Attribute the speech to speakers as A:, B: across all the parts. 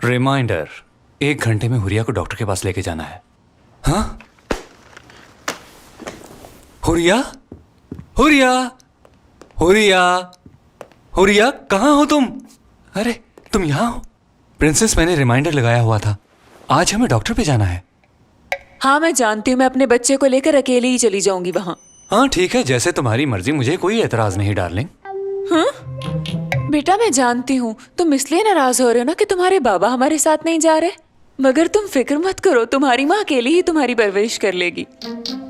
A: Reminder, 1 घंटे में हुरिया को डॉक्टर के पास लेके जाना है। हाँ? हुरिया, हुरिया, हुरिया, हुरिया, कहाँ हो तुम? अरे तुम यहाँ हो? प्रिंसेस, मैंने रिमाइंडर लगाया हुआ था, आज हमें डॉक्टर पे जाना है।
B: हाँ मैं जानती हूँ, मैं अपने बच्चे को लेकर अकेले ही चली जाऊंगी वहाँ।
A: हाँ ठीक है, जैसे तुम्हारी मर्जी, मुझे कोई एतराज नहीं डार्लिंग।
B: हाँ? बेटा मैं जानती हूँ तुम इसलिए नाराज हो रहे हो ना कि तुम्हारे बाबा हमारे साथ नहीं जा रहे, मगर तुम फिक्र मत करो, तुम्हारी माँ अकेली ही तुम्हारी परवरिश कर लेगी।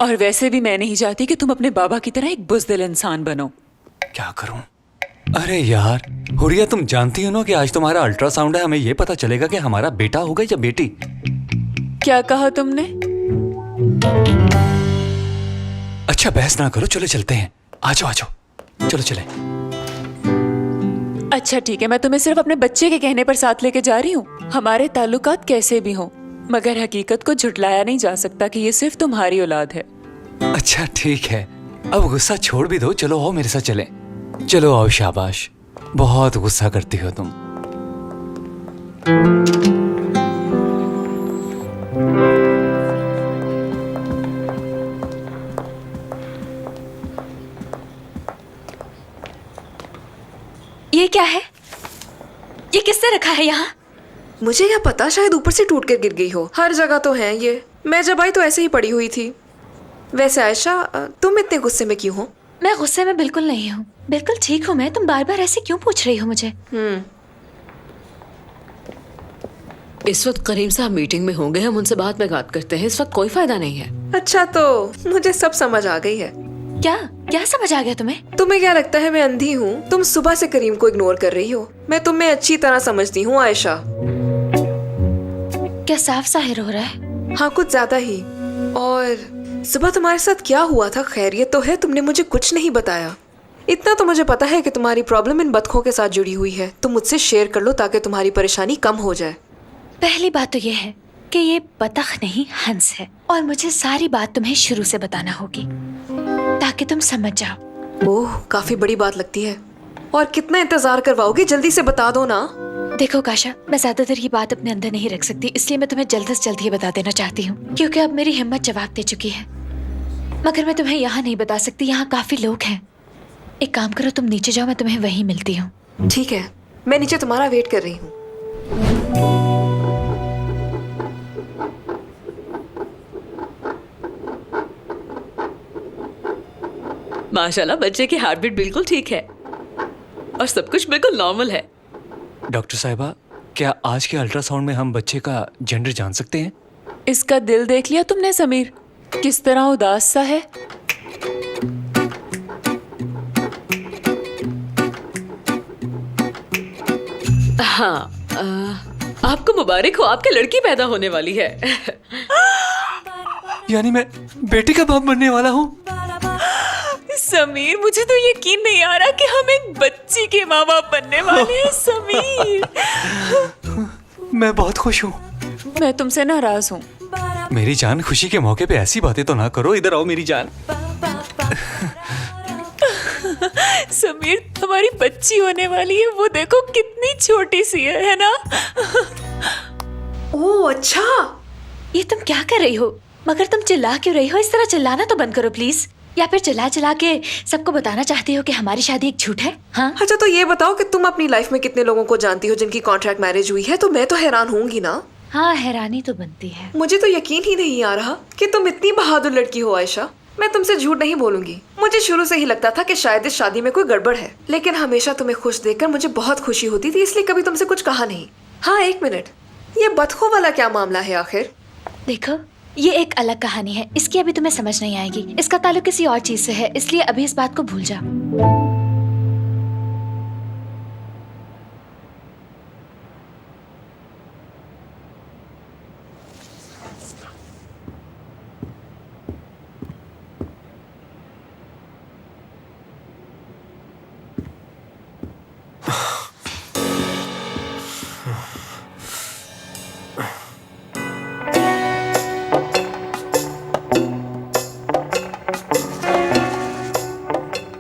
B: और वैसे भी मैं नहीं चाहती कि तुम अपने बाबा की तरह एक बुज़दिल इंसान बनो।
A: क्या करूं? अरे यार हुरिया, तुम जानती हो ना कि आज तुम्हारा अल्ट्रासाउंड है, हमें ये पता चलेगा कि हमारा बेटा होगा या बेटी।
B: क्या कहा तुमने?
A: अच्छा बहस ना करो, चलो चलते हैं। आ जाओ आ जाओ, चलो चले।
B: अच्छा ठीक है, मैं तुम्हें सिर्फ अपने बच्चे के कहने पर साथ लेके जा रही हूँ। हमारे ताल्लुकात कैसे भी हों, मगर हकीकत को झुटलाया नहीं जा सकता कि ये सिर्फ तुम्हारी औलाद है।
A: अच्छा ठीक है, अब गुस्सा छोड़ भी दो, चलो आओ मेरे साथ चलें। चलो आओ, शाबाश, बहुत गुस्सा करती हो तुम।
C: ये क्या है? ये किसने रखा है यहाँ?
D: मुझे क्या पता, शायद ऊपर से टूट कर गिर गई हो। हर जगह तो है ये, मैं जब आई तो ऐसे ही पड़ी हुई थी। वैसे आयशा, तुम इतने गुस्से में क्यों हो?
C: मैं गुस्से में बिल्कुल नहीं हूँ, बिल्कुल ठीक हूँ मैं। तुम बार बार ऐसे क्यों पूछ रही हो मुझे?
E: इस वक्त करीम साहब मीटिंग में होंगे, हम उनसे बाद में बात करते हैं, इस वक्त कोई फायदा नहीं है।
D: अच्छा तो मुझे सब समझ आ गई है।
C: क्या क्या समझ आ गया तुम्हें?
D: तुम्हें क्या लगता है मैं अंधी हूँ? तुम सुबह से करीम को इग्नोर कर रही हो। मैं तुम्हें अच्छी तरह समझती हूँ आयशा।
C: क्या साफ जाहिर हो रहा है?
D: हाँ कुछ ज्यादा ही। और सुबह तुम्हारे साथ क्या हुआ था? खैरियत तो है? तुमने मुझे कुछ नहीं बताया। इतना तो मुझे पता है कि तुम्हारी प्रॉब्लम इन बतखों के साथ जुड़ी हुई है। तुम मुझसे शेयर कर लो ताकि तुम्हारी परेशानी कम हो जाए।
C: पहली बात तो ये है कि ये बतख नहीं हंस है, और मुझे सारी बात तुम्हें शुरू से बताना होगी ताकि तुम समझ जाओ।
D: ओह, काफी बड़ी बात लगती है। और कितना इंतजार करवाओगे? जल्दी से बता दो ना।
C: देखो काशा, मैं ज्यादातर ये बात अपने अंदर नहीं रख सकती, इसलिए मैं तुम्हें जल्द से जल्द ये बता देना चाहती हूँ, क्योंकि अब मेरी हिम्मत जवाब दे चुकी है। मगर मैं तुम्हें यहाँ नहीं बता सकती, यहाँ काफी लोग हैं। एक काम करो, तुम नीचे जाओ, मैं तुम्हें वहीं मिलती हूँ।
D: ठीक है, मैं नीचे तुम्हारा वेट कर रही हूँ।
E: माशाल्लाह, बच्चे की हार्ट बीट बिल्कुल ठीक है और सब कुछ बिल्कुल नॉर्मल है।
A: डॉक्टर साहिबा, क्या आज के अल्ट्रासाउंड में हम बच्चे का जेंडर जान सकते हैं?
B: इसका दिल देख लिया तुमने समीर, किस तरह उदास सा है।
E: हाँ, आपको मुबारक हो, आपकी लड़की पैदा होने वाली है।
A: यानी मैं बेटी का बाप बनने वाला हूँ?
B: समीर, मुझे तो यकीन नहीं आ रहा कि हम एक बच्ची के माँ बाप बनने वाले हैं। समीर,
A: मैं बहुत खुश हूँ।
B: मैं तुमसे नाराज हूँ।
A: मेरी जान, खुशी के मौके पे ऐसी बातें तो ना करो। इधर आओ मेरी जान।
B: समीर, हमारी बच्ची होने वाली है, वो देखो कितनी छोटी सी है ना?
D: ओह अच्छा।
C: ये तुम क्या कर रही हो? मगर तुम चिल्ला क्यों रही हो? इस तरह चिल्लाना तो बंद करो प्लीज। या फिर चिल्ला चिल्ला के सबको बताना चाहती हो कि हमारी शादी एक झूठ है? हाँ?
D: अच्छा तो ये बताओ कि तुम अपनी लाइफ में कितने लोगों को जानती हो जिनकी कॉन्ट्रैक्ट मैरिज हुई है? तो मैं तो हैरान होंगी ना।
C: हाँ, हैरानी तो बनती है।
D: मुझे तो यकीन ही नहीं आ रहा कि तुम इतनी बहादुर लड़की हो आयशा। मैं तुमसे झूठ नहीं बोलूंगी, मुझे शुरू से ही लगता था कि शायद इस शादी में कोई गड़बड़ है, लेकिन हमेशा तुम्हें खुश देखकर मुझे बहुत खुशी होती थी, इसलिए कभी तुमसे कुछ कहा नहीं। हाँ एक मिनट, ये बतखों वाला क्या मामला है आखिर?
C: देखो, ये एक अलग कहानी है, इसकी अभी तुम्हें समझ नहीं आएगी। इसका ताल्लुक किसी और चीज से है, इसलिए अभी इस बात को भूल जाओ।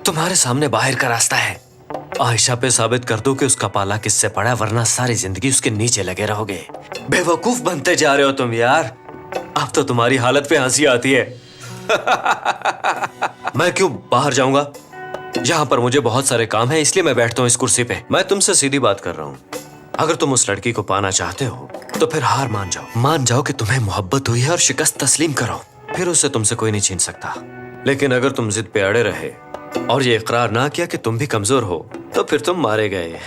F: तुम्हारे सामने बाहर का रास्ता है, आयशा पे साबित कर दो कि उसका पाला किससे पड़ा है, वरना सारी जिंदगी उसके नीचे लगे रहोगे। बेवकूफ बनते जा रहे हो तुम यार। अब तो तुम्हारी हालत पे हंसी आती है। मैं क्यों बाहर जाऊंगा? यहाँ पर मुझे बहुत सारे काम है, इसलिए मैं बैठता हूँ इस कुर्सी पे। मैं तुमसे सीधी बात कर रहा हूँ। अगर तुम उस लड़की को पाना चाहते हो तो फिर हार मान जाओ। मान जाओ कि तुम्हें मोहब्बत हुई है और शिकस्त तस्लीम करो। फिर उससे तुमसे कोई नहीं छीन सकता। लेकिन अगर तुम जिद पे अड़े रहे और ये इकरार ना किया कि तुम भी कमजोर हो, तो फिर तुम मारे गए।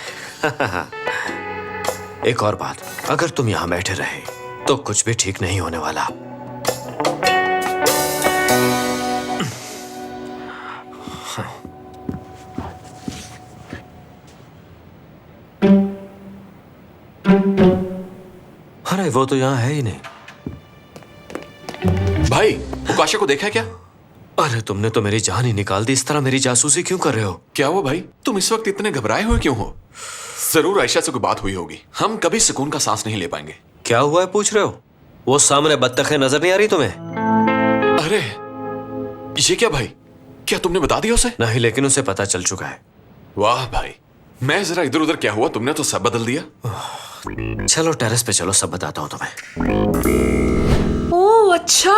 F: एक और बात, अगर तुम यहाँ बैठे रहे तो कुछ भी ठीक नहीं होने वाला। अरे वो तो यहाँ है ही नहीं।
G: भाई, उकाशा को देखा है क्या?
F: अरे तुमने तो मेरी जान ही निकाल दी। इस तरह मेरी जासूसी क्यों कर रहे हो?
G: क्या हुआ भाई? तुम इस वक्त इतने घबराए हुए क्यों हो? जरूर आयशा से कोई बात हुई होगी। हम कभी सुकून का सांस नहीं ले पाएंगे।
F: क्या हुआ है पूछ रहे हो? वो सामने बत्तखें नजर नहीं आ रही तुम्हें?
G: अरे ये क्या भाई? क्या तुमने बता दिया उसे?
F: नहीं, लेकिन उसे पता चल चुका है।
G: वाह भाई, मैं जरा इधर उधर क्या हुआ, तुमने तो सब बदल दिया।
F: चलो टेरेस पे चलो, सब बताता हूँ तुम्हें।
D: ओह अच्छा।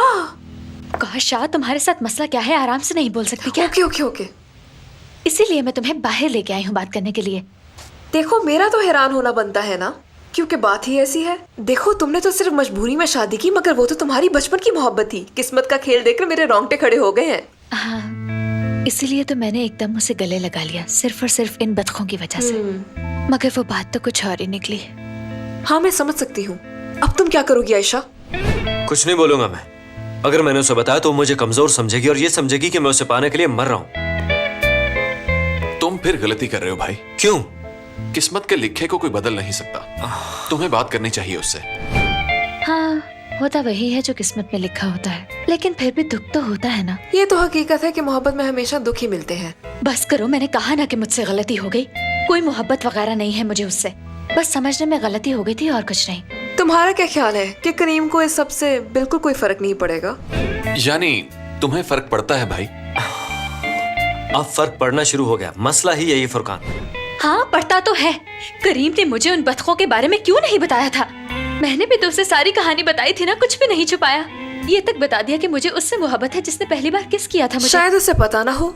C: काशा, तुम्हारे साथ मसला क्या है? आराम से नहीं बोल सकती क्या?
D: Okay okay okay.
C: इसीलिए मैं तुम्हें बाहर लेके आई हूँ बात करने के लिए।
D: देखो, मेरा तो हैरान होना बनता है ना, क्योंकि बात ही ऐसी है। देखो, तुमने तो सिर्फ मजबूरी में शादी की, मगर वो तो तुम्हारी बचपन की मोहब्बत थी। किस्मत का खेल देखकर मेरे रोंगटे खड़े हो गए हैं।
C: हाँ, इसीलिए तो मैंने एकदम उसे गले लगा लिया, सिर्फ और सिर्फ इन बतखों की वजह से। मगर वो बात तो कुछ और ही निकली।
D: हाँ, मैं समझ सकती हूँ। अब तुम क्या करोगी आयशा?
F: कुछ नहीं बोलूंगा मैं। अगर मैंने उसे बताया तो वो मुझे कमजोर समझेगी और ये समझेगी कि मैं उसे पाने के लिए मर रहा हूँ।
G: तुम फिर गलती कर रहे हो भाई।
F: क्यों?
G: किस्मत के लिखे को कोई बदल नहीं सकता। तुम्हें बात करनी चाहिए उससे।
C: हाँ, होता वही है जो किस्मत में लिखा होता है, लेकिन फिर भी दुख तो होता है ना।
D: ये तो हकीकत है कि मोहब्बत में हमेशा दुख ही मिलते हैं।
C: बस करो, मैंने कहा ना कि मुझसे गलती हो गई। कोई मोहब्बत वगैरह नहीं है मुझे उससे, बस समझने में गलती हो गई थी और कुछ नहीं।
D: तुम्हारा क्या ख्याल है कि करीम को इस सब से बिल्कुल कोई फर्क नहीं पड़ेगा?
G: यानी तुम्हें फर्क पड़ता है भाई?
F: अब फर्क पड़ना शुरू हो गया। मसला ही यही फुरकान।
C: हाँ, पढ़ता तो है। करीम ने मुझे उन बतखों के बारे में क्यों नहीं बताया था? मैंने भी तो उसे सारी कहानी बताई थी ना, कुछ भी नहीं छुपाया। ये तक बता दिया कि मुझे उससे मोहब्बत है जिसने पहली बार किस किया था मुझे।
D: शायद उसे पता ना हो,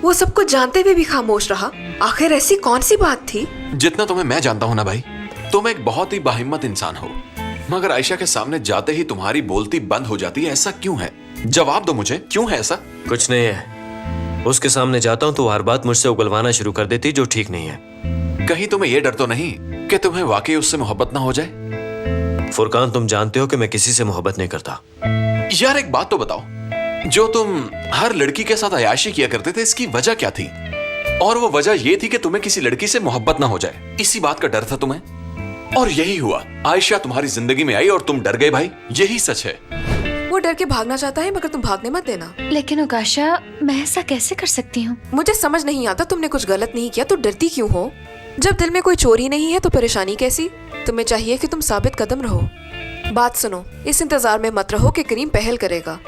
D: वो सब कुछ जानते हुए भी खामोश रहा। आखिर ऐसी कौन सी बात थी?
G: जितना तुम्हें मैं जानता हूँ ना भाई, तुम एक बहुत ही बाहिम्मत इंसान हो, मगर आयशा के सामने जाते ही तुम्हारी बोलती बंद हो जाती है। ऐसा क्यों है? जवाब दो मुझे, क्यों है ऐसा?
F: कुछ नहीं है। उसके सामने जाता हूँ तो हर बात मुझसे उगलवाना शुरू कर देती, जो ठीक नहीं है।
G: कहीं तुम्हें यह डर तो नहीं कि तुम्हें वाकई उससे मोहब्बत ना हो जाए?
F: फुरकान, तुम जानते हो कि मैं किसी से मोहब्बत नहीं करता।
G: यार एक बात तो बताओ, जो तुम हर लड़की के साथ अयाशी किया करते थे, इसकी वजह क्या थी? और वो वजह ये थी कि तुम्हें किसी लड़की से मोहब्बत ना हो जाए, इसी बात का डर था तुम्हें। और यही हुआ। आयशा तुम्हारी जिंदगी में आई और तुम डर गए भाई, यही सच है।
D: वो डर के भागना चाहता है, मगर तुम भागने मत देना।
C: लेकिन उकाशा, मैं ऐसा कैसे कर सकती हूँ?
D: मुझे समझ नहीं आता, तुमने कुछ गलत नहीं किया तो डरती क्यों हो? जब दिल में कोई चोर ही नहीं है तो परेशानी कैसी? तुम्हें चाहिए कि तुम साबित कदम रहो। बात सुनो, इस इंतजार में मत रहो कि करीम पहल करेगा।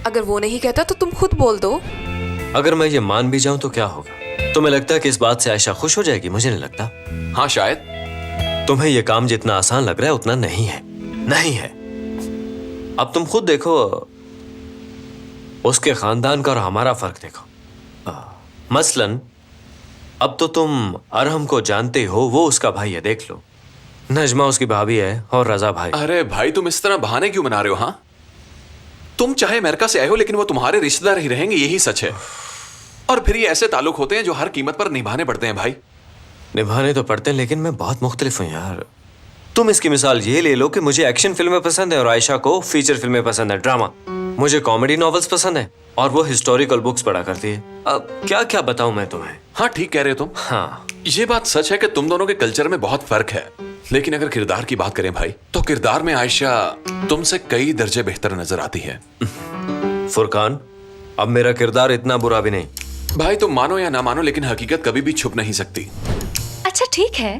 D: अगर वो नहीं कहता तो तुम खुद बोल दो।
F: अगर मैं ये मान भी जाऊं तो क्या होगा? तुम्हें लगता है कि इस बात से आयशा खुश हो जाएगी? मुझे नहीं लगता।
G: हाँ शायद।
F: तुम्हें ये काम जितना आसान लग रहा है उतना नहीं है। नहीं है। अब तुम खुद देखो, उसके खानदान का और हमारा फर्क देखो। मसलन अब तो तुम अरहम को जानते हो, वो उसका भाई है, देख लो। नजमा उसकी भाभी है और रजा भाई।
G: अरे भाई, तुम इस तरह बहाने क्यों बना रहे हो? हाँ, तुम चाहे अमेरिका से आए हो, लेकिन वो तुम्हारे रिश्तेदार ही रहेंगे, यही सच है। और फिर ये ऐसे ताल्लुक होते हैं जो हर कीमत पर निभाने पड़ते हैं भाई।
F: निभाने तो पड़ते हैं, लेकिन मैं बहुत मुख्तलिफ हूँ यार। तुम इसकी मिसाल ये ले लो कि मुझे एक्शन फिल्में पसंद है और आयशा को फीचर फिल्में पसंद है, ड्रामा। मुझे कॉमेडी नॉवेल्स पसंद है और वो हिस्टोरिकल बुक्स पढ़ा करती है। अब क्या क्या बताऊं मैं तुम्हें?
G: हाँ ठीक कह रहे हो तुम।
F: हाँ,
G: ये बात सच है कि तुम दोनों के कल्चर में बहुत फर्क है, लेकिन अगर किरदार की बात करें भाई, तो किरदार में आयशा तुमसे कई दर्जे बेहतर नजर आती है।
F: फुरकान, अब मेरा किरदार इतना बुरा भी नहीं।
G: भाई तुम मानो या ना मानो, लेकिन हकीकत कभी भी छुप नहीं सकती।
C: अच्छा ठीक है,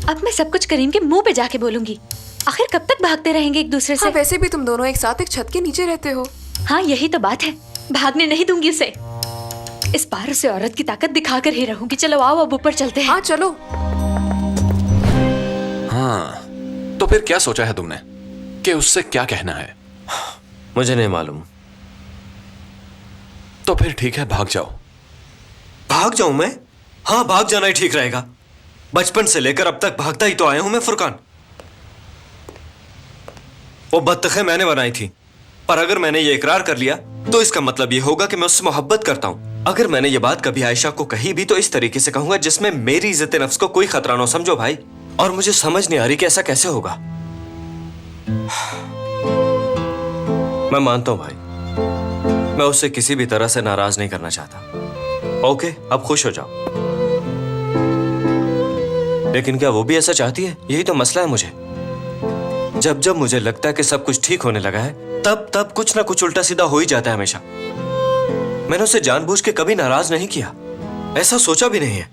C: अब मैं सब कुछ करीम के मुंह पे जाके बोलूंगी। आखिर कब तक भागते रहेंगे एक दूसरे से?
D: हाँ, वैसे भी तुम दोनों एक साथ एक छत के नीचे रहते हो।
C: हाँ, यही तो बात है, भागने नहीं दूंगी उसे। इस बार उसे औरत की ताकत दिखाकर ही रहूंगी। चलो आओ अब ऊपर चलते हैं।
D: हाँ चलो।
G: हाँ, तो फिर क्या सोचा है तुमने कि उससे क्या कहना है?
F: मुझे नहीं मालूम।
G: तो फिर ठीक है, भाग जाओ।
F: भाग जाऊं मैं? हाँ, भाग जाना ही ठीक रहेगा। बचपन से लेकर अब तक भागता ही तो आया हूं मैं फुरकान। वो बत्तखें मैंने बनाई थी, पर अगर मैंने ये इकरार कर लिया तो इसका मतलब ये होगा कि मैं उससे मोहब्बत करता हूं। अगर मैंने ये बात कभी आयशा को कही भी तो इस तरीके से कहूंगा जिसमें मेरी इज्जत नफ्स को कोई खतरा ना हो, समझो भाई। और मुझे समझ नहीं आ रही कि ऐसा कैसे होगा। मैं मानता हूं भाई, मैं उससे किसी भी तरह से नाराज नहीं करना चाहता। ओके, अब खुश हो जाओ। लेकिन क्या वो भी ऐसा चाहती है? यही तो मसला है मुझे। जब जब मुझे लगता है कि सब कुछ ठीक होने लगा है, तब तब कुछ ना कुछ उल्टा सीधा हो ही जाता है हमेशा। मैंने उसे जानबूझ के कभी नाराज नहीं किया, ऐसा सोचा भी नहीं है।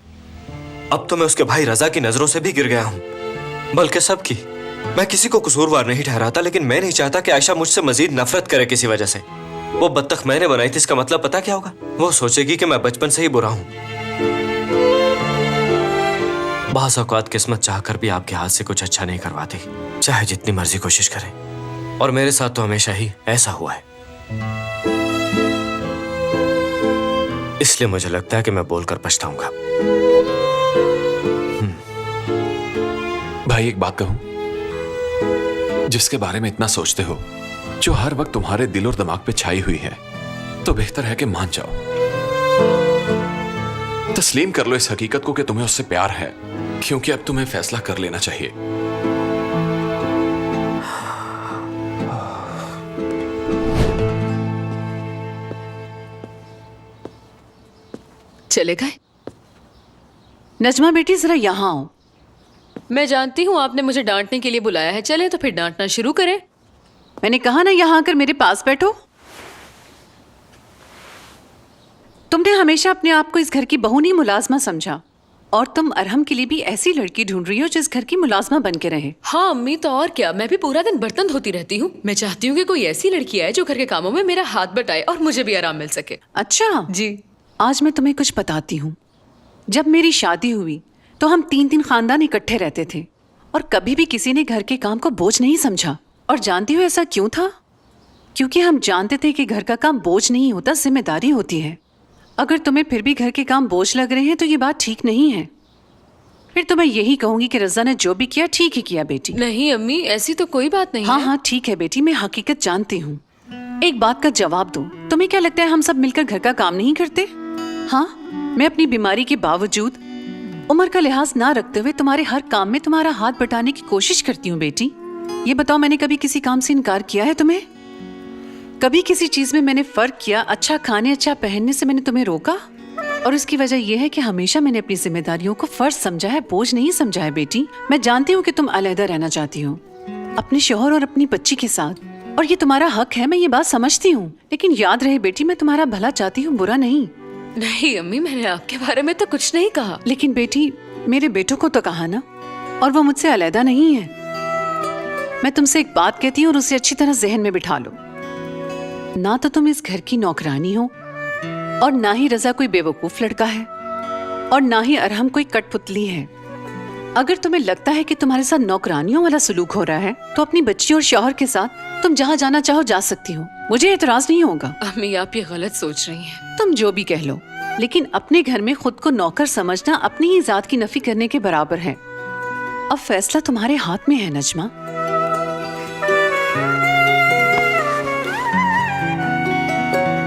F: अब तो मैं उसके भाई रजा की नजरों से भी गिर गया हूं, बल्कि सबकी। मैं किसी को कसूरवार नहीं ठहराता, लेकिन मैं नहीं चाहता कि आयशा मुझसे मजीद नफरत करे किसी वजह से। वो बत्तख मैंने बनाई थी, इसका मतलब पता क्या होगा? वो सोचेगी कि मैं बचपन से ही बुरा हूं। बाज़ औक़ात किस्मत चाहकर भी आपके हाथ से कुछ अच्छा नहीं करवाती, चाहे जितनी मर्जी कोशिश करें। और मेरे साथ तो हमेशा ही ऐसा हुआ है। इसलिए मुझे लगता है कि मैं बोलकर पछताऊंगा।
G: भाई एक बात कहूं, जिसके बारे में इतना सोचते हो, जो हर वक्त तुम्हारे दिल और दिमाग पे छाई हुई है, तो बेहतर है कि मान जाओ। तस्लीम कर लो इस हकीकत को कि तुम्हें उससे प्यार है, क्योंकि अब तुम्हें फैसला कर लेना चाहिए।
E: चले गए?
H: नजमा बेटी जरा यहाँ आओ।
E: मैं जानती हूँ आपने मुझे डांटने के लिए बुलाया है, चले तो फिर डांटना शुरू करें।
H: मैंने कहा ना यहाँ आकर मेरे पास बैठो। तुमने हमेशा अपने आप को इस घर की बहू नहीं मुलाजमा समझा, और तुम अरहम के लिए भी ऐसी लड़की ढूंढ रही हो जिस घर की मुलाजमा बन के रहे।
E: हाँ अम्मी, तो और क्या, मैं भी पूरा दिन बर्तन धोती रहती हूँ। मैं चाहती हूँ कि कोई ऐसी लड़की आए जो घर के कामों में मेरा हाथ बटाए और मुझे भी आराम मिल सके।
H: अच्छा
E: जी।
H: आज मैं तुम्हें कुछ बताती हूँ। जब मेरी शादी हुई तो हम 3 खानदान इकट्ठे रहते थे, और कभी भी किसी ने घर के काम को बोझ नहीं समझा। और जानती हो ऐसा क्यों था? क्योंकि हम जानते थे कि घर का काम बोझ नहीं होता, जिम्मेदारी होती है। अगर तुम्हें फिर भी घर के काम बोझ लग रहे हैं तो ये बात ठीक नहीं है। फिर तो मैं यही कहूंगी कि रजा ने जो भी किया ठीक ही किया बेटी।
E: नहीं अम्मी, ऐसी तो कोई बात नहीं
H: हाँ
E: है।
H: हाँ ठीक है बेटी, मैं हकीकत जानती हूँ। एक बात का जवाब दो, तुम्हें क्या लगता है हम सब मिलकर घर का काम नहीं करते? हाँ, मैं अपनी बीमारी के बावजूद उम्र का लिहाज ना रखते हुए तुम्हारे हर काम में तुम्हारा हाथ बटाने की कोशिश करती हूँ बेटी। ये बताओ, मैंने कभी किसी काम से इनकार किया है तुम्हें? कभी किसी चीज में मैंने फर्क किया? अच्छा खाने, अच्छा पहनने से मैंने तुम्हें रोका? और इसकी वजह यह है कि हमेशा मैंने अपनी जिम्मेदारियों को फर्ज समझा है, बोझ नहीं समझा है बेटी। मैं जानती हूँ कि तुम अलहदा रहना चाहती हो अपने शौहर और अपनी बच्ची के साथ, और ये तुम्हारा हक है, मैं ये बात समझती हूँ। लेकिन याद रहे बेटी, मैं तुम्हारा भला चाहती हूँ, बुरा नहीं।
E: नहीं अम्मी, मैंने आपके बारे में तो कुछ नहीं कहा।
H: लेकिन बेटी, मेरे बेटों को तो कहा ना, और वो मुझसे अलहदा नहीं है। मैं तुमसे एक बात कहती हूँ और उसे अच्छी तरह जहन में बिठा लो। ना तो तुम इस घर की नौकरानी हो, और ना ही रजा कोई बेवकूफ लड़का है, और ना ही अरहम कोई कठपुतली है। अगर तुम्हें लगता है कि तुम्हारे साथ नौकरानियों वाला सलूक हो रहा है, तो अपनी बच्ची और शौहर के साथ तुम जहाँ जाना चाहो जा सकती हो, मुझे एतराज नहीं होगा।
E: अम्मी, आप ये गलत सोच रही हैं।
H: तुम जो भी कह लो, लेकिन अपने घर में खुद को नौकर समझना अपनी ही जात की नफी करने के बराबर है। अब फैसला तुम्हारे हाथ में है नजमा।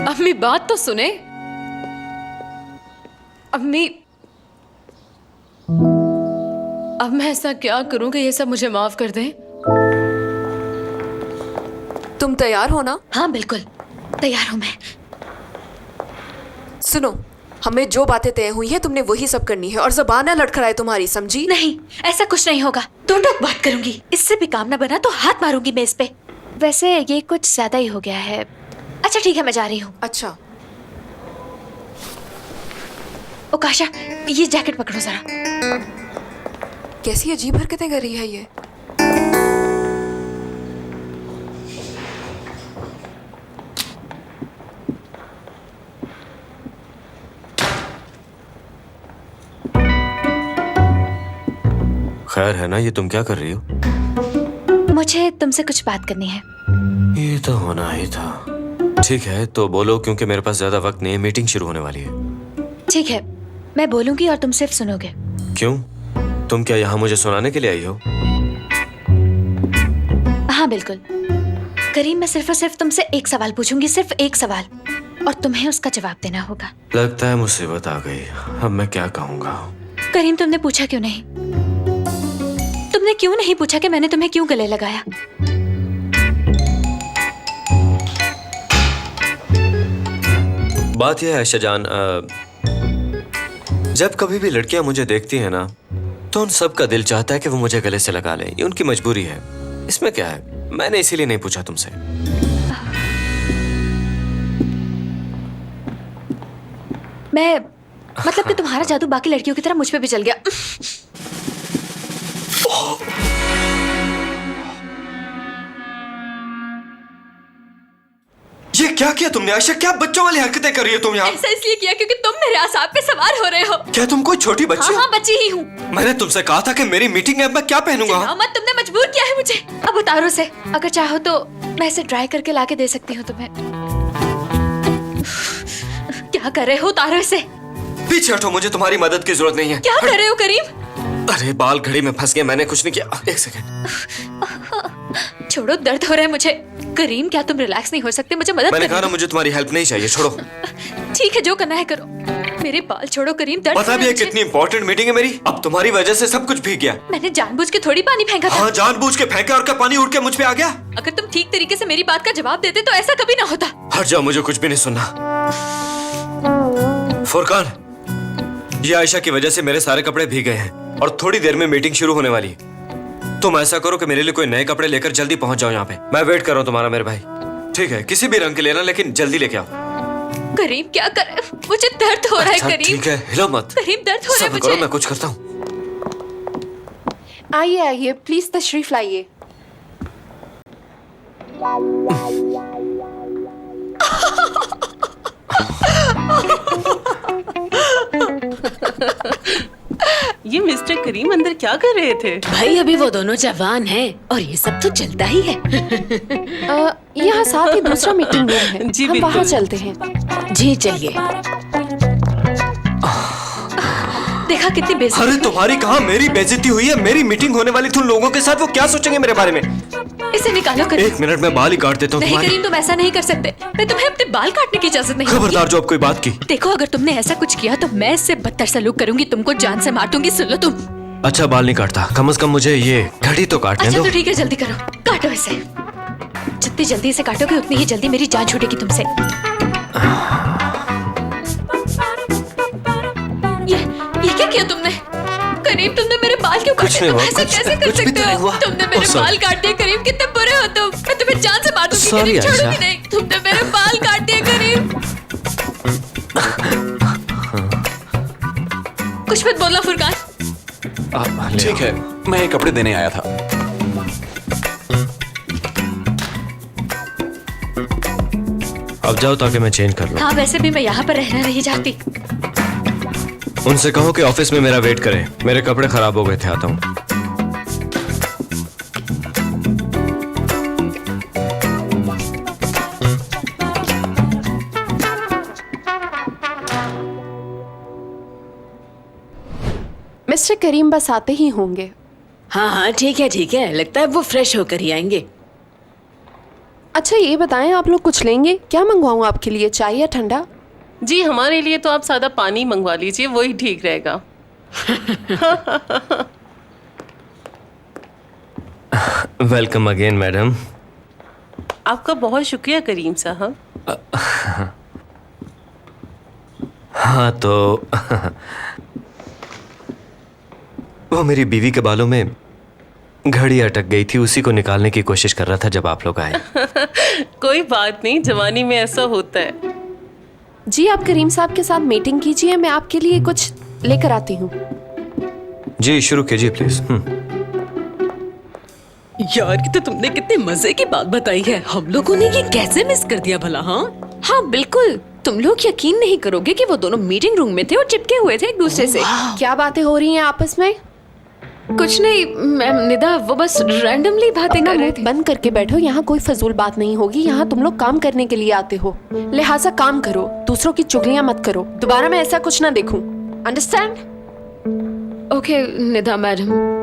E: अम्मी बात तो सुने। अम्मी, अब मैं ऐसा क्या करूं कि ये सब मुझे माफ कर दें?
D: तुम तैयार हो ना?
C: हाँ बिल्कुल तैयार हूँ मैं।
D: सुनो, हमें जो बातें तय हुई है तुमने वही सब करनी है, और ज़बान ना लड़खड़ाए तुम्हारी, समझी?
C: नहीं, ऐसा कुछ नहीं होगा। तुम लोग बात करूंगी, इससे भी काम ना बना तो हाथ मारूंगी मैं इस पे। वैसे ये कुछ ज्यादा ही हो गया है। अच्छा ठीक है, मैं जा रही हूँ।
D: अच्छा।
C: ओ काशा, ये जैकेट पकड़ो जरा।
D: कैसी अजीब हरकतें कर रही है ये।
F: खैर है ना, ये तुम क्या कर रही हो?
C: मुझे तुमसे कुछ बात करनी है।
F: ये तो होना ही था। ठीक है तो बोलो, क्योंकि मेरे पास ज्यादा वक्त नहीं है, मीटिंग शुरू होने वाली है।
C: ठीक है, मैं बोलूंगी और तुम सिर्फ सुनोगे।
F: क्यों? तुम क्या यहाँ मुझे सुनाने के लिए आई हो?
C: हाँ बिल्कुल। करीम, मैं सिर्फ और सिर्फ तुमसे एक सवाल पूछूंगी, सिर्फ एक सवाल, और तुम्हें उसका जवाब देना होगा।
F: लगता है मुसीबत आ गई। अब मैं क्या कहूँगा?
C: करीम, तुमने पूछा क्यों नहीं? तुमने क्यों नहीं पूछा कि मैंने तुम्हें क्यों गले लगाया?
F: बात यह है आयशा जान, जब कभी भी लड़कियां मुझे देखती हैं ना, तो उन सब का दिल चाहता है कि वो मुझे गले से लगा लें। ये उनकी मजबूरी है, इसमें क्या है? मैंने इसीलिए नहीं पूछा तुमसे।
C: मतलब कि तुम्हारा जादू बाकी लड़कियों की तरह मुझ पे भी चल गया।
F: ये क्या किया तुमने आयशा? क्या बच्चों वाली हरकतें कर रही हो तुम यहाँ?
C: ऐसा इसलिए किया क्योंकि तुम मेरे आसाब पे सवार हो रहे हो।
F: क्या तुम कोई छोटी बच्ची हो?
C: हाँ, बच्ची ही हूँ।
F: मैंने तुमसे कहा था कि मेरी मीटिंग है, अब मैं क्या पहनूंगा?
C: मत, तुमने मजबूर किया है मुझे। अब उतारो से, अगर चाहो तो मैं इसे ड्राई करके लाके दे सकती हूँ तुम्हें। क्या कर रहे हो? उतारो इसे।
F: पीछे हटो, मुझे तुम्हारी मदद की जरूरत नहीं है।
C: क्या कर रहे हो करीम?
F: अरे बाल घड़ी में फंस गए, मैंने कुछ नहीं किया। एक सेकंड।
C: छोड़ो, दर्द हो रहा है मुझे। करीम, क्या तुम रिलैक्स नहीं हो सकते? मुझे मदद
F: मैंने
C: करनी
F: कहा ना, मुझे तुम्हारी हेल्प नहीं चाहिए, छोड़ो।
C: ठीक है, जो करना है करो। मेरे बाल छोड़ो करीम, दर्द
F: पता
C: हो
F: भी
C: रहा
F: है
C: मुझे।
F: कितनी इंपॉर्टेंट मीटिंग है मेरी। अब तुम्हारी वजह से सब कुछ भीग गया।
C: मैंने जानबूझ के थोड़ी पानी फेंका था।
F: हाँ, जानबूझ के फेंका और क्या पानी उड़ के मुझ पे आ गया?
C: अगर तुम ठीक तरीके से मेरी बात का जवाब देते तो ऐसा कभी ना होता।
F: हट जाओ, मुझे कुछ भी नहीं सुनना। फुरकान, ये आयशा की वजह से मेरे सारे कपड़े भीग गए हैं और थोड़ी देर में मीटिंग शुरू होने वाली है। तुम ऐसा करो कि मेरे लिए कोई नए कपड़े लेकर जल्दी पहुंच जाओ यहाँ पे। मैं वेट कर रहा हूँ तुम्हारा मेरे भाई। ठीक है, किसी भी रंग के लेना, लेकिन जल्दी लेके आओ।
C: करीम, क्या कर? मुझे दर्द हो रहा है
F: अच्छा,
C: करीम।
F: ठीक है, हिलो मत।
C: करीम, दर्द हो रहा है
F: सब्र करो,
C: मुझे।
F: मैं कुछ करता हूँ।
I: आइए आइए, प्लीज तशरीफ लाइए।
J: ये मिस्टर करीम अंदर क्या कर रहे थे?
E: भाई अभी वो दोनों जवान हैं और ये सब तो चलता ही है।
I: यहाँ साथ ही दूसरा मीटिंग रूम है।
J: जी,
I: हम
J: बिल्कुल।
I: वहाँ चलते हैं।
E: जी चलिए।
C: देखा कितनी बेइज्जती।
F: अरे तुम्हारी कहाँ मेरी बेइज्जती हुई है? मेरी मीटिंग होने वाली थी उन लोगों के साथ, वो क्या सोचेंगे मेरे बारे में?
C: इसे निकालो करीम।
F: एक मिनट में बाल ही काट देता हूँ
C: नहीं
F: तुम्हारे।
C: करीम, तुम ऐसा नहीं कर सकते। मैं तुम्हें अपने बाल काटने की इजाजत नहीं दूंगी।
F: खबरदार जो अब कोई बात की।
C: देखो, अगर तुमने ऐसा कुछ किया तो मैं इससे बदतर सलूक करूंगी, तुमको जान से मार दूंगी। सुन लो तुम।
F: अच्छा, बाल नहीं काटता, कम से कम मुझे ये घड़ी तो काटने
C: अच्छा
F: दो।
C: तो ठीक है, जल्दी करो, काटो इसे। जितनी जल्दी इसे काटोगे उतनी ही जल्दी मेरी जान छूटेगी तुमसे। ये क्या किया तुमने? करीम, तुमने मेरे बाल क्यों
F: कुछ
C: काटे?
F: नहीं
C: तुम
F: हुआ,
C: ऐसे
F: कुछ
C: कैसे
F: नहीं,
C: कर
F: कुछ भी
C: सकते
F: तो नहीं
C: हो?
F: हुआ।
C: तुमने मेरे
F: Oh, sorry.
C: बाल काट दिए करीम, कितने बुरे हो तुम। मैं तुम्हें जान से मार दूंगी
F: Sorry,
C: करीम, छोड़ूंगी
F: आयशा।
C: नहीं। तुमने मेरे बाल काट दिए करीम। कुछ मत बोलना फुरकान।
G: ठीक है, मैं ये कपड़े देने आया था।
F: अब जाओ ताकि मैं चेंज कर लूं।
C: हाँ, वैसे भी मैं यहाँ पर रहना नहीं चाहती।
F: उनसे कहो कि ऑफिस में मेरा वेट करें, मेरे कपड़े खराब हो गए थे, आता हूँ।
I: मिस्टर करीम बस आते ही होंगे।
E: हाँ हाँ ठीक है, लगता है वो फ्रेश होकर ही आएंगे।
I: अच्छा ये बताएं, आप लोग कुछ लेंगे? क्या मंगवाऊं आपके लिए, चाय या ठंडा?
J: जी हमारे लिए तो आप सादा पानी मंगवा लीजिए, वही ठीक रहेगा।
F: Welcome again madam.
J: आपका बहुत शुक्रिया करीम साहब।
F: हाँ तो वो मेरी बीवी के बालों में घड़ी अटक गई थी, उसी को निकालने की कोशिश कर रहा था जब आप लोग आए।
J: कोई बात नहीं, जवानी में ऐसा होता है।
I: जी आप करीम साहब के साथ मीटिंग कीजिए, मैं आपके लिए कुछ लेकर आती हूँ।
F: जी शुरू कीजिए प्लीज।
E: यार ये तो तुमने कितने मजे की बात बताई है। हम लोगों ने ये कैसे मिस कर दिया भला? हाँ बिल्कुल, तुम लोग यकीन नहीं करोगे कि वो दोनों मीटिंग रूम में थे और चिपके हुए थे एक दूसरे से।
I: क्या बातें हो रही हैं आपस में?
E: कुछ नहीं मैम, निदा वो बस रैंडमली बातें
I: अपना
E: कर रहे
I: मुंह
E: थे।
I: बंद करके बैठो, यहाँ कोई फजूल बात नहीं होगी। यहाँ तुम लोग काम करने के लिए आते हो, लिहाजा काम करो, दूसरों की चुगलियां मत करो। दोबारा मैं ऐसा कुछ ना देखूं, अंडरस्टैंड?
E: Okay Nida madam.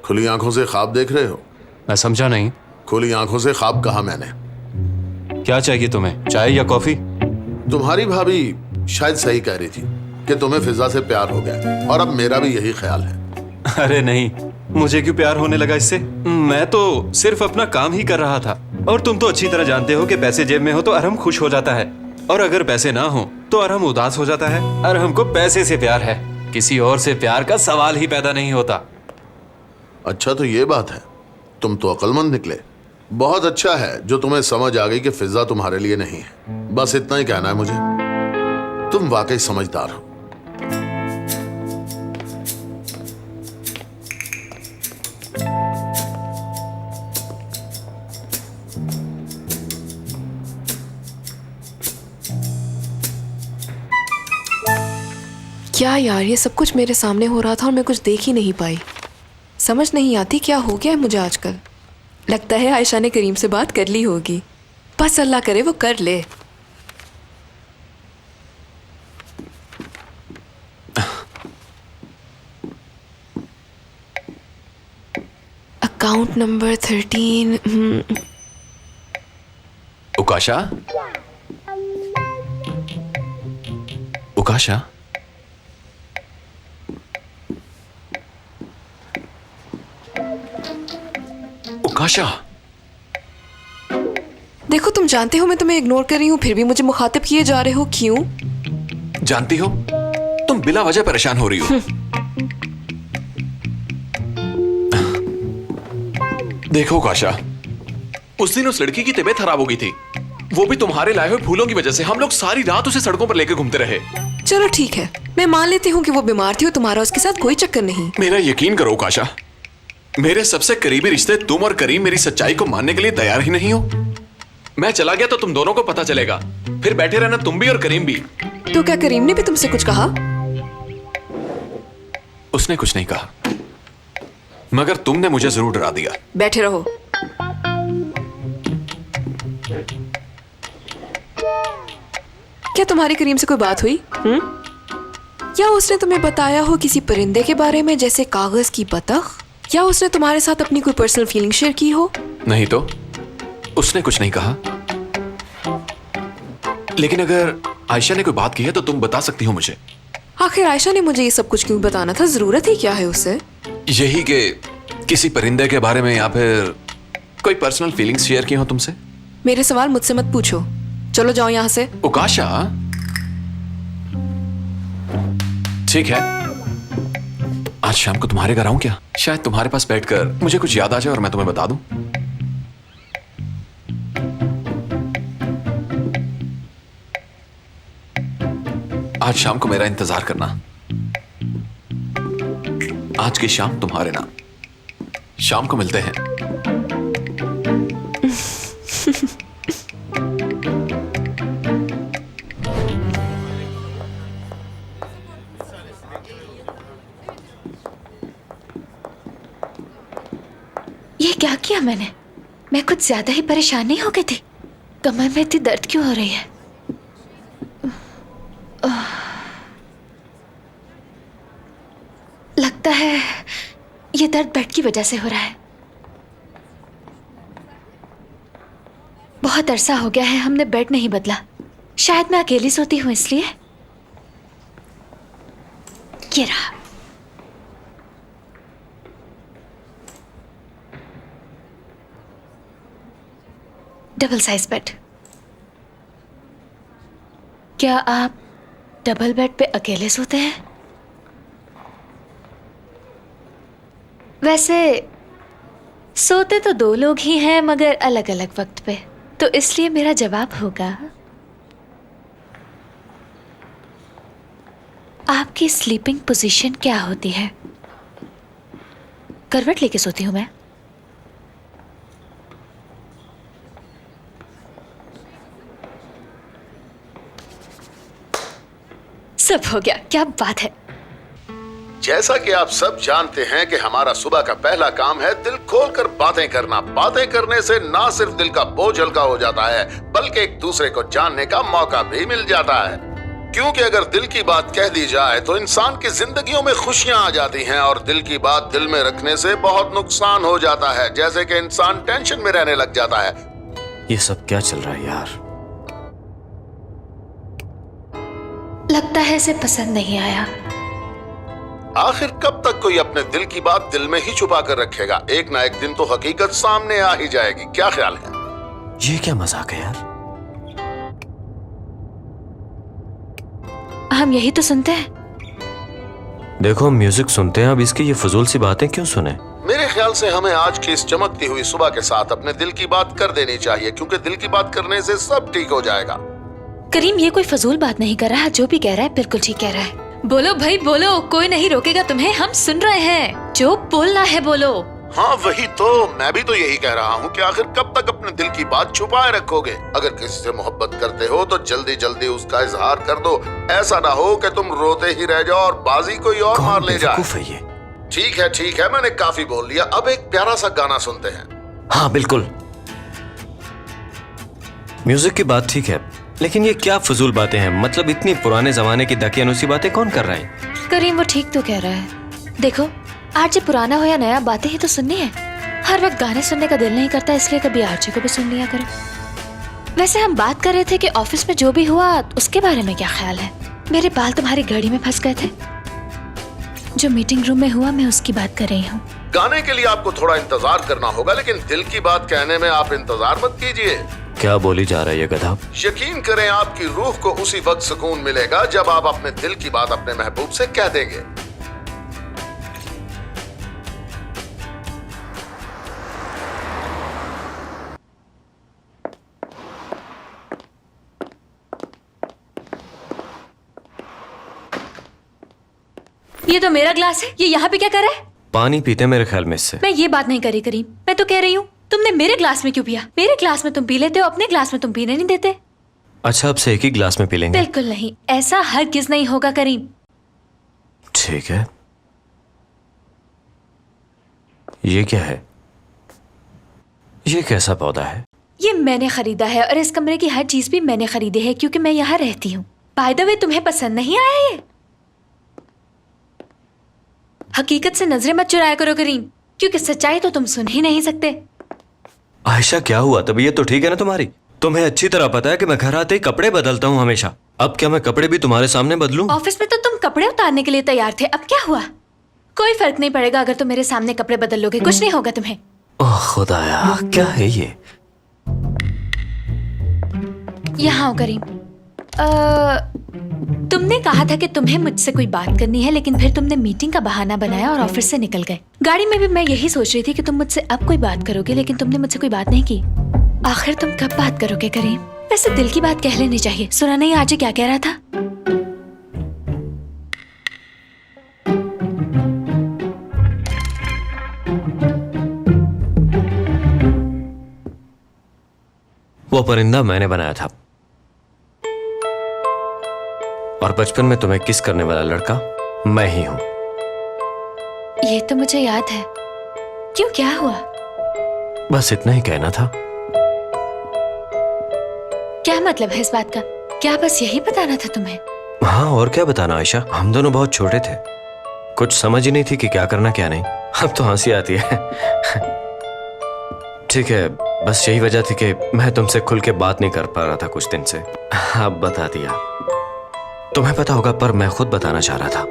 K: खुली आंखों से ख्वाब देख रहे हो?
A: मैं समझा नहीं।
K: खुली आंखों से ख्वाब कहा मैंने।
A: क्या चाहिए तुम्हें, चाय या कॉफी?
K: तुम्हारी भाभी शायद सही कह रही थी कि तुम्हें फिजा से प्यार हो गया, और अब मेरा भी यही ख्याल है।
A: अरे नहीं, मुझे क्यों प्यार होने लगा इससे? मैं तो सिर्फ अपना काम ही कर रहा था, और तुम तो अच्छी तरह जानते हो कि पैसे जेब में हो तो अरहम खुश हो जाता है, और अगर पैसे ना हो तो अरहम उदास हो जाता है। अरहम को पैसे से प्यार है, किसी और से प्यार का सवाल ही पैदा नहीं होता।
K: अच्छा तो ये बात है, तुम तो अक्लमंद निकले। बहुत अच्छा है जो तुम्हें समझ आ गई कि फिजा तुम्हारे लिए नहीं है। बस इतना ही कहना है मुझे। तुम वाकई समझदार हो।
D: क्या यार, ये सब कुछ मेरे सामने हो रहा था और मैं कुछ देख ही नहीं पाई। समझ नहीं आती क्या हो गया है मुझे आजकल। लगता है आयशा ने करीम से बात कर ली होगी। बस अल्लाह करे वो कर ले। Account number 13।
G: उकाशा, उकाशा, उकाशा।
D: देखो, तुम जानते हो मैं तुम्हें इग्नोर कर रही हूँ, फिर भी मुझे मुखातिब किए जा रहे हो, क्यों?
G: जानती हो तुम बिला वजह परेशान हो रही हो। देखो उकाशा, उस दिन उस लड़की की तबीयत खराब हो गई थी, वो भी तुम्हारे लाए हुए फूलों की वजह से। हम लोग सारी रात उसे सड़कों पर लेकर घूमते रहे।
D: चलो ठीक है, मैं मान लेती हूँ कि वो बीमार थी और तुम्हारा उसके साथ कोई चक्कर नहीं।
G: मेरा यकीन करो उकाशा, मेरे सबसे करीबी रिश्ते तुम और करीम मेरी सच्चाई को मानने के लिए तैयार ही नहीं हो। मैं चला गया तो तुम दोनों को पता चलेगा, फिर बैठे रहना तुम भी और करीम भी।
D: तो क्या करीम ने भी तुमसे कुछ कहा?
G: उसने कुछ नहीं कहा, मगर तुमने मुझे जरूर डरा दिया।
D: बैठे रहो। क्या तुम्हारी करीम से कोई बात हुई? या उसने तुम्हें बताया हो किसी परिंदे के बारे में, जैसे कागज की बतख? या उसने तुम्हारे साथ अपनी कोई पर्सनल फीलिंग शेयर की हो?
G: नहीं तो उसने कुछ नहीं कहा, लेकिन अगर आयशा ने कोई बात की है तो तुम बता सकती हो मुझे।
D: आखिर आयशा ने मुझे ये सब कुछ क्यों बताना था? जरूरत ही क्या है उससे?
G: यही कि किसी परिंदे के बारे में या फिर कोई पर्सनल फीलिंग्स शेयर की हो तुमसे।
D: मेरे सवाल मुझसे मत पूछो, चलो जाओ यहाँ से।
G: उकाशा, ठीक है, आज शाम को तुम्हारे घर आऊं क्या? शायद तुम्हारे पास बैठकर मुझे कुछ याद आ जाए और मैं तुम्हें बता दूं। आज शाम को मेरा इंतजार करना। आज की शाम तुम्हारे नाम। शाम को मिलते हैं।
C: ये क्या किया मैंने? मैं कुछ ज्यादा ही परेशान नहीं हो गई थी? कमर में इतनी दर्द क्यों हो रही है? लगता है ये दर्द बेड की वजह से हो रहा है। बहुत अरसा हो गया है हमने बेड नहीं बदला। शायद मैं अकेली सोती हूँ इसलिए। ये रहा। Double size bed. क्या आप डबल बेड पे अकेले सोते हैं? वैसे सोते तो दो लोग ही हैं, मगर अलग अलग वक्त पे, तो इसलिए मेरा जवाब होगा आपकी स्लीपिंग पोजीशन क्या होती है? करवट लेके सोती हूँ मैं? सब हो गया, क्या बात है।
K: जैसा कि आप सब जानते हैं कि हमारा सुबह का पहला काम है दिल खोलकर बातें करना। बातें करने से ना सिर्फ दिल का बोझ हल्का हो जाता है बल्कि एक दूसरे को जानने का मौका भी मिल जाता है। क्योंकि अगर दिल की बात कह दी जाए तो इंसान की जिंदगियों में खुशियां आ जाती हैं और दिल की बात दिल में रखने से बहुत नुकसान हो जाता है, जैसे कि इंसान टेंशन में रहने लग जाता है।
F: ये सब क्या चल रहा है यार?
C: लगता है इसे पसंद नहीं आया।
K: आखिर कब तक कोई अपने दिल की बात दिल में ही छुपा कर रखेगा? एक ना एक दिन तो हकीकत सामने आ ही जाएगी। क्या ख्याल है?
F: ये क्या मजाक है यार?
C: हम यही तो सुनते हैं।
F: देखो, हम म्यूजिक सुनते हैं, अब इसकी ये फजूल सी बातें क्यों सुने?
K: मेरे ख्याल से हमें आज की इस चमकती हुई सुबह के साथ अपने दिल की बात कर देनी चाहिए, क्योंकि दिल की बात करने से सब ठीक हो जाएगा।
C: करीम ये कोई फजूल बात नहीं कर रहा है, जो भी कह रहा है बिल्कुल ठीक कह रहा है। बोलो भाई बोलो, कोई नहीं रोकेगा तुम्हें, हम सुन रहे हैं, जो बोलना है बोलो।
K: हाँ वही तो, मैं भी तो यही कह रहा हूँ कि आखिर कब तक अपने दिल की बात छुपाए रखोगे? अगर किसी से मोहब्बत करते हो तो जल्दी जल्दी उसका इजहार कर दो। ऐसा ना हो कि तुम रोते ही रह जाओ और बाजी कोई और मार ले जाए।
F: है ये?
K: ठीक है, मैंने काफी बोल लिया। अब एक प्यारा सा गाना सुनते हैं।
F: हाँ बिल्कुल, म्यूजिक की बात ठीक है, लेकिन ये क्या फजूल बातें हैं? मतलब इतनी पुराने जमाने की दकियानूसी बातें कौन कर रहा है?
C: करीम वो ठीक तो कह रहा है। देखो आरजे पुराना हो या नया, बातें ही तो सुननी है। हर वक्त गाने सुनने का दिल नहीं करता, इसलिए कभी आरजे को भी सुन लिया करो। वैसे हम बात कर रहे थे कि ऑफिस में जो भी हुआ उसके बारे में क्या ख्याल है? मेरे बाल तुम्हारी घड़ी में फंस गए थे। जो मीटिंग रूम में हुआ मैं उसकी बात कर रही हूँ।
K: गाने के लिए आपको थोड़ा इंतजार करना होगा, लेकिन दिल की बात कहने में आप इंतजार मत कीजिए।
F: क्या बोली जा रहा है ये गधा?
K: यकीन करें आपकी रूह को उसी वक्त सुकून मिलेगा जब आप अपने दिल की बात अपने महबूब से कह देंगे।
C: ये तो मेरा ग्लास है, ये यहाँ पे क्या कर रहा है?
F: पानी पीते मेरे ख्याल में इससे।
C: मैं ये बात नहीं करी करीम, मैं तो कह रही हूँ तुमने मेरे ग्लास में क्यों पिया? मेरे ग्लास में तुम पी लेते हो, अपने ग्लास में तुम पीने नहीं देते।
F: अच्छा, अब से एक ही ग्लास में पी लेंगे?
C: बिल्कुल नहीं, ऐसा हरगिज़ नहीं होगा करीम।
F: ठीक है। ये क्या है? ये कैसा पौधा है?
C: ये मैंने खरीदा है और इस कमरे की हर चीज भी मैंने खरीदी है, क्योंकि मैं यहाँ रहती हूँ। बाय द वे तुम्हें पसंद नहीं आया ये? हकीकत से नजरें मत चुराया करो करीम, क्योंकि सच्चाई तो तुम सुन ही नहीं सकते।
F: आयशा क्या हुआ? तबीयत तो ठीक है ना तुम्हारी? तुम्हें अच्छी तरह पता है कि मैं घर आते ही कपड़े बदलता हूँ हमेशा। अब क्या मैं कपड़े भी तुम्हारे सामने बदलूं?
C: ऑफिस में तो तुम कपड़े उतारने के लिए तैयार थे, अब क्या हुआ? कोई फर्क नहीं पड़ेगा अगर तुम मेरे सामने कपड़े बदल लोगे, कुछ नहीं होगा तुम्हें।
F: ओह खुदाया, क्या है ये?
C: यहाँ आओ करीम। तुमने कहा था कि तुम्हें मुझसे कोई बात करनी है, लेकिन फिर तुमने मीटिंग का बहाना बनाया और ऑफिस से निकल गए। गाड़ी में भी मैं यही सोच रही थी कि तुम मुझसे अब कोई बात करोगे, लेकिन तुमने मुझसे कोई बात नहीं की। आखिर तुम कब बात करोगे करीम? वैसे दिल की बात कह लेनी चाहिए। सुना नहीं आज क्या कह रहा था?
F: वो परिंदा मैंने बनाया था, और बचपन में तुम्हें किस करने वाला लड़का मैं ही हूं।
C: ये तो मुझे याद है। क्यों, क्या हुआ?
F: बस इतना ही कहना था।
C: क्या मतलब है इस बात का? क्या बस यही बताना था तुम्हें?
F: हाँ, और क्या बताना आयशा, हम दोनों बहुत छोटे थे, कुछ समझ ही नहीं थी कि क्या करना क्या नहीं। अब तो हंसी आती है। ठीक है, बस यही वजह थी कि मैं तुमसे खुल के बात नहीं कर पा रहा था कुछ दिन से। अब बता दिया। तुम्हें पता होगा, पर मैं खुद बताना चाह रहा था।